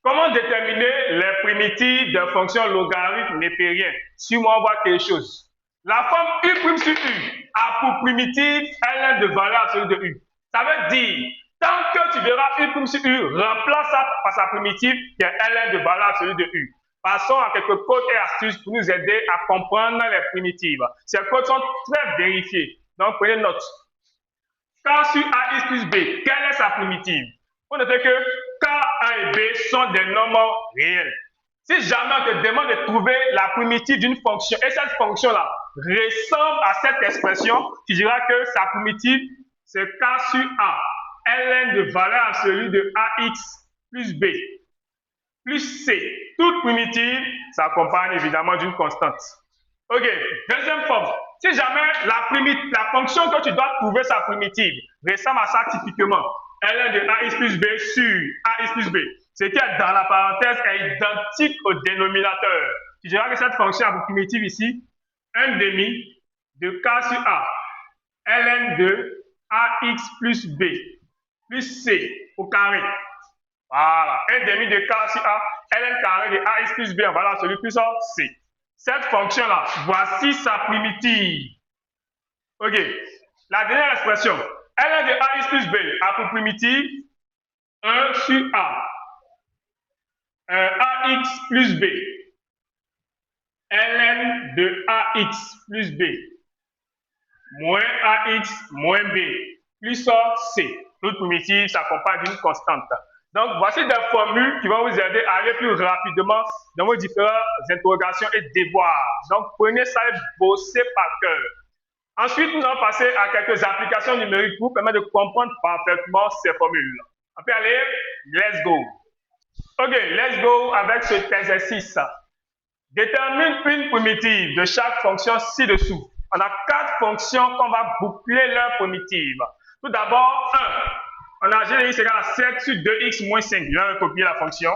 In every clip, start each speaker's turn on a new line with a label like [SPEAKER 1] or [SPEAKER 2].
[SPEAKER 1] Comment déterminer les primitives de fonctions logarithmes népériennes? Si moi on voit quelque chose. La forme U' sur U a pour primitive ln de valeur absolue de U. Ça veut dire, tant que tu verras U' sur U, remplace ça par sa primitive qui est ln de valeur absolue de U. Passons à quelques codes et astuces pour nous aider à comprendre les primitives. Ces codes sont très vérifiés. Donc prenez note. K sur AX plus B, quelle est sa primitive? Vous notez que K, A et B sont des nombres réels. Si jamais on te demande de trouver la primitive d'une fonction et cette fonction-là ressemble à cette expression, tu diras que sa primitive, c'est K sur A, ln de valeur absolue de AX plus B, plus C. Toute primitive s'accompagne évidemment d'une constante. Ok, deuxième forme. Si jamais la fonction que tu dois trouver sa primitive ressemble à ça typiquement, ln de AX plus B sur AX plus B, ce qui est dans la parenthèse est identique au dénominateur. Tu diras que cette fonction a pour primitive ici 1 demi de K sur A, ln de AX plus B, plus C au carré. Voilà, 1 demi de K sur A, ln carré de AX plus B en valeur absolue plus C. Cette fonction-là, voici sa primitive. Ok, la dernière expression, ln de AX plus B a pour primitive 1 sur A, AX plus B, ln de AX plus B, moins AX moins B, plus C. Toute primitive s'accompagne d'une constante. Donc, voici des formules qui vont vous aider à aller plus rapidement dans vos différentes interrogations et devoirs. Donc, prenez ça et bossez par cœur. Ensuite, nous allons passer à quelques applications numériques pour permettre de comprendre parfaitement ces formules. On peut aller, let's go. Ok, let's go avec cet exercice. Détermine une primitive de chaque fonction ci-dessous. On a 4 fonctions qu'on va boucler leur primitive. Tout d'abord, 1. On a g de x égale à 7 sur 2x moins 5. Je vais recopier la fonction.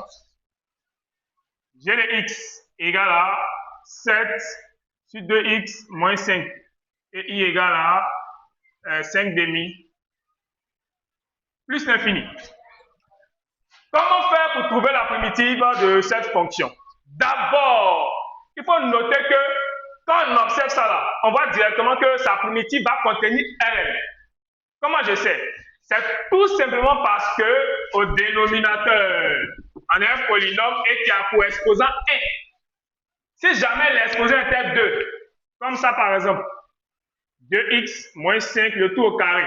[SPEAKER 1] G de x égale à 7 sur 2x moins 5. Et y égale à 5 demi plus l'infini. Comment faire pour trouver la primitive de cette fonction? D'abord, il faut noter que quand on observe ça là, on voit directement que sa primitive va contenir ln. Comment je sais? C'est tout simplement parce que au dénominateur, on a un polynôme et qui a pour exposant 1. Si jamais l'exposant était 2, comme ça par exemple, 2x moins 5, le tout au carré,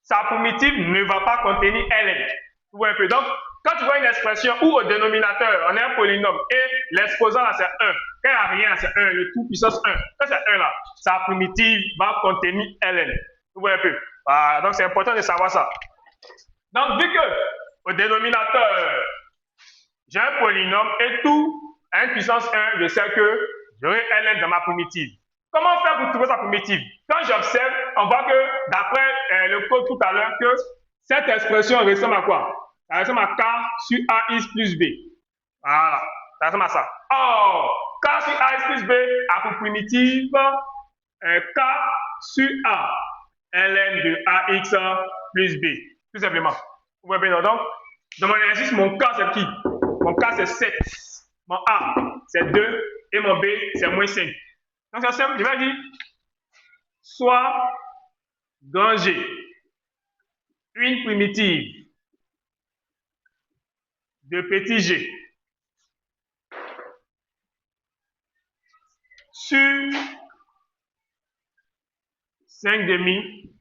[SPEAKER 1] sa primitive ne va pas contenir ln. Vous voyez un peu. Donc, quand tu vois une expression où au dénominateur, on a un polynôme et l'exposant là c'est 1, quand il n'y a rien, c'est 1, le tout puissance 1, quand c'est 1 là, sa primitive va contenir ln. Vous voyez un peu. Voilà, donc c'est important de savoir ça. Donc, vu que au dénominateur, j'ai un polynôme et tout à une puissance 1, je sais que j'aurai ln dans ma primitive. Comment faire pour trouver sa primitive? Quand j'observe, on voit que d'après le code tout à l'heure, que cette expression ressemble à quoi? Ça ressemble à K sur AX plus B. Voilà, ça ressemble à ça. Or, K sur AX plus B a pour primitive K sur A, ln de AX plus B. Tout simplement. Vous voyez bien, donc, dans mon exercice, mon K c'est qui? Mon K c'est 7. Mon A c'est 2 et mon B c'est moins 5. Donc c'est simple, je vais dire soit grand G, une primitive de petit g sur 5 demi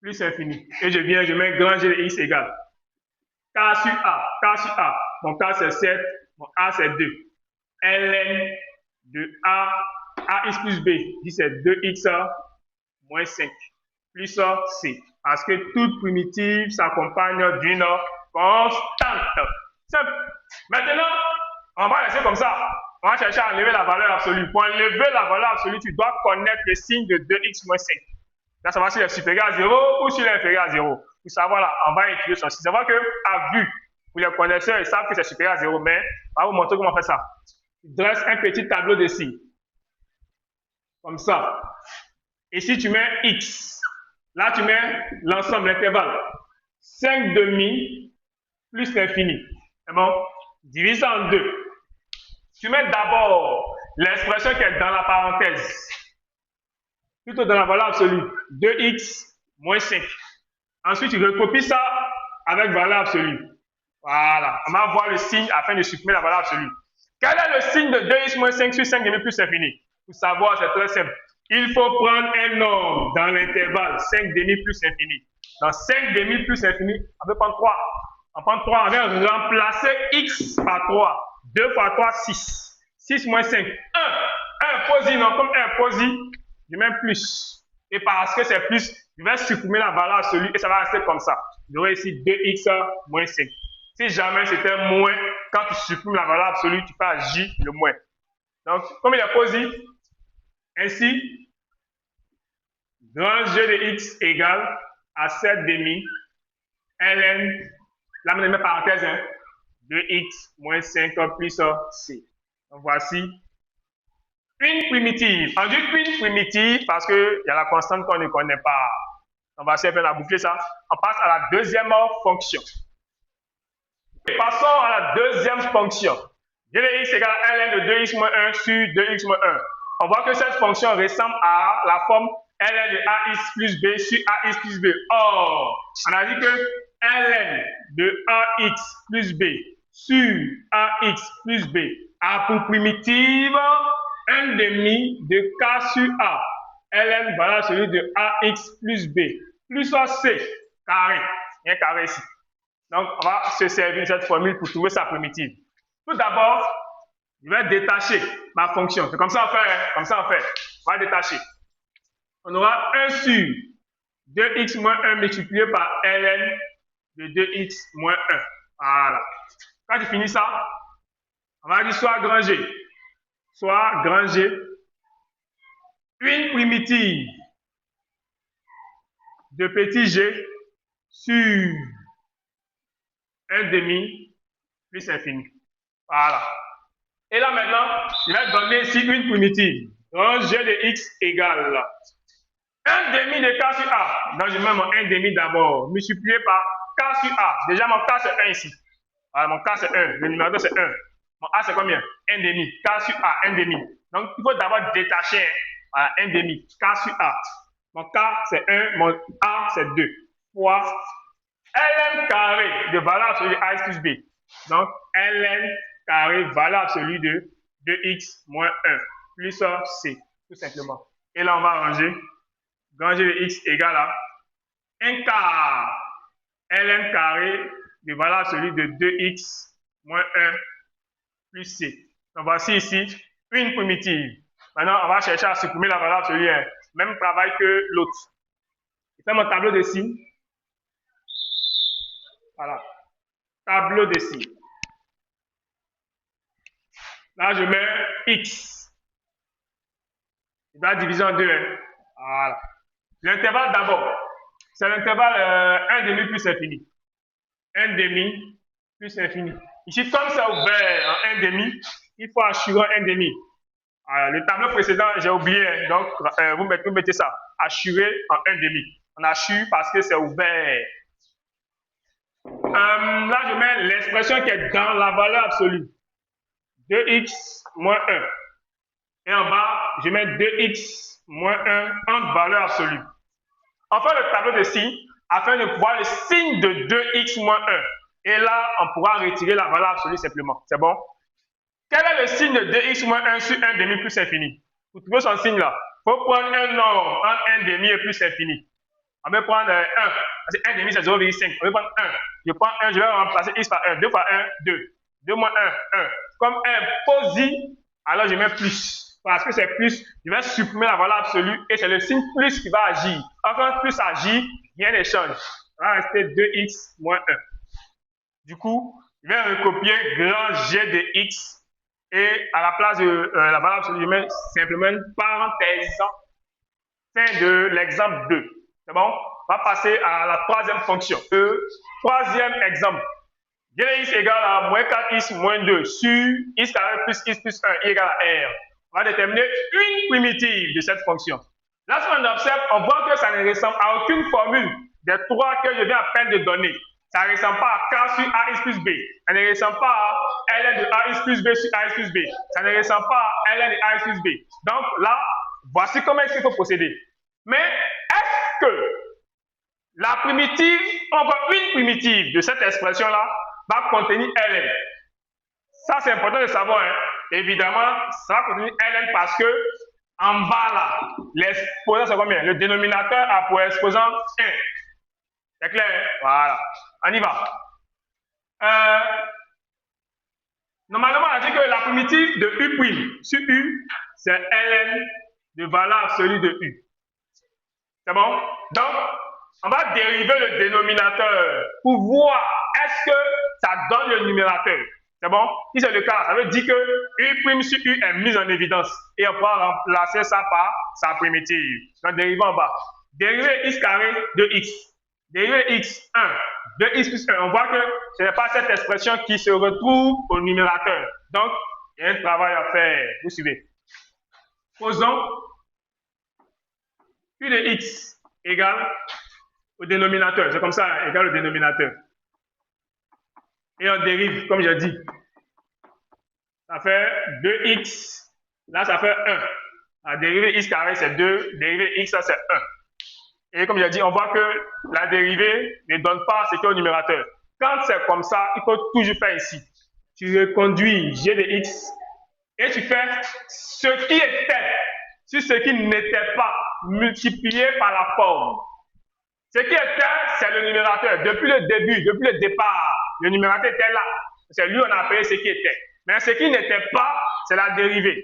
[SPEAKER 1] plus infini. Et je mets grand G de x égale K sur A. Mon K c'est 7, mon A c'est 2. ln de A, AX plus B, c'est 2x moins 5, plus C. Parce que toute primitive s'accompagne d'une constante. Simple. Maintenant, on va laisser comme ça. On va chercher à enlever la valeur absolue. Pour enlever la valeur absolue, tu dois connaître le signe de 2x moins 5. Là, savoir s'il est supérieur à 0 ou s'il est inférieur à 0. Pour savoir là, on va étudier ça. Savoir que, à vue, pour les connaisseurs, ils savent que c'est supérieur à 0, mais on va vous montrer comment on fait ça. Dresse un petit tableau de signes. Comme ça. Ici, tu mets x. Là, tu mets l'ensemble, l'intervalle. 5 demi plus l'infini. C'est bon? divise en 2. Tu mets d'abord l'expression qui est dans la parenthèse, plutôt dans la valeur absolue, 2x moins 5. Ensuite, tu recopies ça avec valeur absolue. Voilà, on va voir le signe afin de supprimer la valeur absolue. Quel est le signe de 2x moins 5 sur 5 demi plus infini? Pour savoir, c'est très simple. Il faut prendre un nombre dans l'intervalle 5 demi plus infini. Dans 5 demi plus infini, on peut prendre 3. On prend 3, on vient remplacer x par 3. 2 fois 3, 6. 6 moins 5, 1. 1 posi, non, comme 1 posi, je mets plus. Et parce que c'est plus, je vais supprimer la valeur absolue et ça va rester comme ça. J'aurai ici 2x moins 5. Si jamais c'était moins, quand tu supprimes la valeur absolue, tu fais j le moins. Donc, comme il est posi, ainsi, grand G de x égale à 7 demi ln, là, je mets parenthèse, 2x moins 5 plus c. Donc, voici une primitive. On dit une primitive parce qu'il y a la constante qu'on ne connaît pas. On va essayer de boucler ça. On passe à la deuxième fonction. Passons à la deuxième fonction. G de x égale à ln de 2x moins 1 sur 2x moins 1. On voit que cette fonction ressemble à la forme ln de ax plus b sur ax plus b. Or, on a dit que ln de ax plus b sur ax plus b a pour primitive 1 demi de k sur a. ln valeur celui de ax plus b plus c carré. Il y a un carré ici. Donc, on va se servir de cette formule pour trouver sa primitive. Tout d'abord, je vais détacher ma fonction. C'est comme ça on fait. Comme ça on fait. On va détacher. On aura 1 sur 2x moins 1 multiplié par ln de 2x moins 1. Voilà. Quand tu finis ça, on va dire soit grand G. Soit grand G. Une primitive de petit g sur 1 demi plus infini. Voilà. Et là maintenant, je vais donner ici une primitive. Donc g de x égale 1 demi de k sur a. Donc je mets mon 1 demi d'abord, multiplié par k sur a. Déjà mon k c'est 1 ici. Voilà, mon k c'est 1. Le numéro c'est 1. Mon a c'est combien? 1 demi. K sur a, 1 demi. Donc il faut d'abord détacher voilà, 1 demi. K sur a. Mon k c'est 1, mon a c'est 2. Fois ln carré de valeur absolue de ax plus b. Donc, ln carré valeur absolue de 2x moins 1 plus c, tout simplement. Et là, on va arranger. Grand G de x égale à 1 quart ln carré de valeur absolue de 2x moins 1 plus c. Donc, voici ici une primitive. Maintenant, on va chercher à supprimer la valeur absolue. Même travail que l'autre. Je fais mon tableau de signes. Voilà. Tableau de signes. Là, je mets x. Je dois diviser en 2. Voilà. L'intervalle d'abord, c'est l'intervalle 1 demi plus infini. 1 demi plus infini. Ici, comme c'est ouvert en 1 demi, il faut assurer 1 demi. Le tableau précédent, j'ai oublié. Donc, vous mettez ça. Assurer en 1 demi. On assure parce que c'est ouvert. Là, je mets l'expression qui est dans la valeur absolue. 2x moins 1. Et en bas, je mets 2x moins 1 en valeur absolue. On fait le tableau de signes afin de voir le signe de 2x moins 1. Et là, on pourra retirer la valeur absolue simplement. C'est bon? Quel est le signe de 2x moins 1 sur 1 demi plus infini? Pour trouver son signe là, il faut prendre un nombre entre 1 demi et plus infini. On va prendre 1. Parce que 1 demi c'est 0,5. On va prendre 1. Je prends 1, je vais remplacer x par 1. 2 fois 1, 2. 2 moins 1, 1. Comme 1 posi, alors je mets plus. Parce que c'est plus, je vais supprimer la valeur absolue et c'est le signe plus qui va agir. Enfin, plus agit, rien ne change. Ça va rester 2x moins 1. Du coup, je vais recopier grand G de x et à la place de la valeur absolue, je mets simplement une parenthèse. Fin de l'exemple 2. C'est bon? On va passer à la troisième fonction. Le troisième exemple. G de x égale à moins 4x moins 2 sur x carré plus x plus 1 égale à r. On va déterminer une primitive de cette fonction. Là, si on observe, on voit que ça ne ressemble à aucune formule des trois que je viens à peine de donner. Ça ne ressemble pas à k sur ax plus b. Ça ne ressemble pas ln de AX plus B sur AX plus B. Ça ne ressemble pas à ln de AX plus B. Donc là, voici comment est-ce qu'il faut procéder. Mais est-ce que la primitive, encore une primitive de cette expression-là, va contenir ln? Ça, c'est important de savoir. Hein. Évidemment, ça va contenir ln parce que en bas, là, l'exposant, c'est combien? Le dénominateur a pour exposant 1. C'est clair? Voilà. On y va. Normalement, on a dit que la primitive de U' sur U, c'est ln de valeur absolue de U. C'est bon? Donc, on va dériver le dénominateur pour voir est-ce que ça donne le numérateur. C'est bon? Si c'est le cas, ça veut dire que U' sur U est mise en évidence et on va remplacer ça par sa primitive. Donc, dérivant en bas. Dériver x carré de x. Dériver x1 de x plus 1. On voit que ce n'est pas cette expression qui se retrouve au numérateur. Donc, il y a un travail à faire. Vous suivez. Posons u de x égale au dénominateur. C'est comme ça, égal au dénominateur. Et on dérive, comme j'ai dit. Ça fait 2x. Là, ça fait 1. La dérivée x carré, c'est 2. Dérivée x, ça, c'est 1. Et comme j'ai dit, on voit que la dérivée ne donne pas ce qui est au numérateur. Quand c'est comme ça, il faut toujours faire ici. Tu reconduis g de x et tu fais ce qui était sur ce qui n'était pas multiplié par la forme. Ce qui était, c'est le numérateur. Depuis le début, depuis le départ, le numérateur était là. C'est lui on a appelé ce qui était. Mais ce qui n'était pas, c'est la dérivée.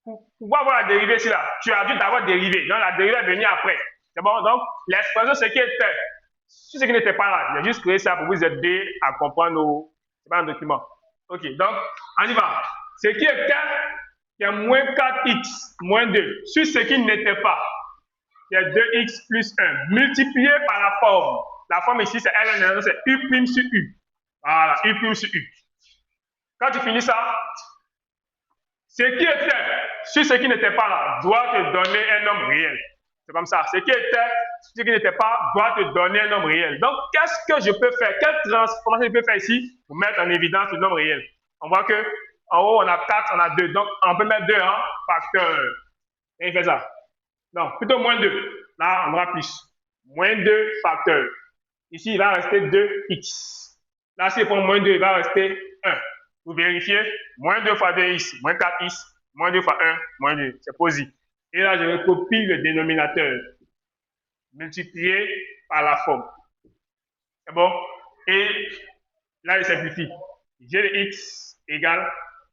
[SPEAKER 1] Pour pouvoir avoir la dérivée ici, là, tu as dû d'abord dériver. Donc la dérivée est venue après. C'est bon? Donc, l'expression, ce qui était, sur ce qui n'était pas là. J'ai juste créé ça pour vous aider à comprendre c'est pas un document. Ok, donc, on y va. Ce qui était, il y a moins 4x, moins 2. Sur ce qui n'était pas, il y a 2x plus 1, multiplié par la forme. La forme ici, c'est ln, c'est u' sur u. Voilà, u' sur u. Quand tu finis ça, ce qui était, sur ce qui n'était pas là, doit te donner un nombre réel. C'est comme ça. Ce qui était, ce qui n'était pas, doit te donner un nombre réel. Donc, qu'est-ce que je peux faire? Quelle transformation je peux faire ici pour mettre en évidence le nombre réel? On voit que en haut, on a 4, on a 2. Donc, on peut mettre 2 en facteur. Et il fait ça. Non, plutôt moins 2. Là, on aura plus. Moins 2 facteur. Ici, il va rester 2x. Là, si on prend moins 2, il va rester 1. Vous vérifiez. Moins 2 fois 2x, moins 4x, moins 2 fois 1, moins 2. C'est positif. Et là, je recopie le dénominateur multiplié par la forme. C'est bon? Et là, je simplifie. G de x égale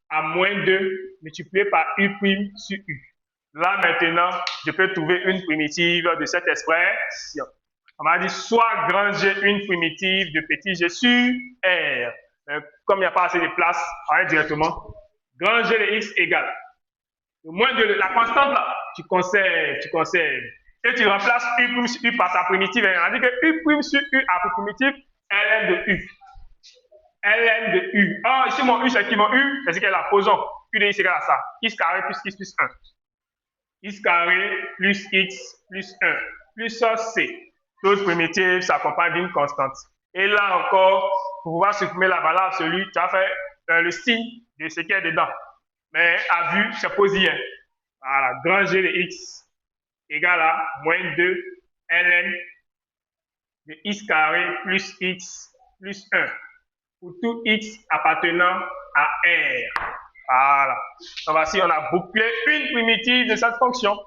[SPEAKER 1] à moins 2 multiplié par u' sur u. Là, maintenant, je peux trouver une primitive de cette expression. On m'a dit soit grand G une primitive de petit g sur R. Comme il n'y a pas assez de place, on va directement. Grand G de x égale. Le moins de la constante là, tu conserves. Et tu remplaces u' sur u par sa primitive. On a dit que u' sur u a pour primitive ln de u. ln de u. Ah, ici mon u, c'est qui mon u? C'est ce qu'elle a. Posons. U de x égale à ça. X carré plus x plus 1. X carré plus x plus 1. Plus ça, c. Toute primitive s'accompagne d'une constante. Et là encore, pour pouvoir supprimer la valeur absolue, tu as fait le signe de ce qui est dedans. Mais à vue, c'est positif. Voilà, grand G de x égale à moins 2 ln de x carré plus x plus 1 pour tout x appartenant à R. Voilà. Donc voici, on a bouclé une primitive de cette fonction.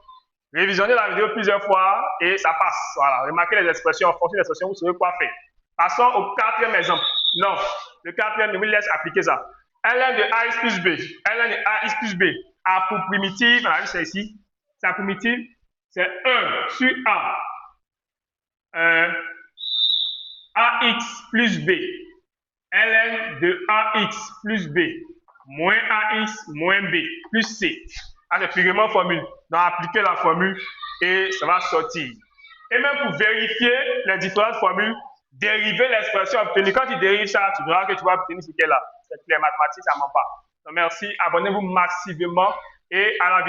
[SPEAKER 1] Révisionnez la vidéo plusieurs fois et ça passe. Voilà. Remarquez les expressions. En fonction des expressions, vous saurez quoi faire. Passons au quatrième exemple. Non, le quatrième, je vous laisse appliquer ça. ln de ax plus b. ln de ax plus b a pour primitive, on a vu ça ici. Sa primitive, c'est 1 sur a. Ax plus b. ln de ax plus b moins ax moins b plus c. Ah, c'est purement formule. Donc, appliquez la formule et ça va sortir. Et même pour vérifier les différentes formules, dériver l'expression obtenue. Quand tu dérives ça, tu verras que tu vas obtenir ce qu'elle a. C'est clair, mathématiques, ça ne ment pas. Donc, merci. Abonnez-vous massivement et à la vidéo.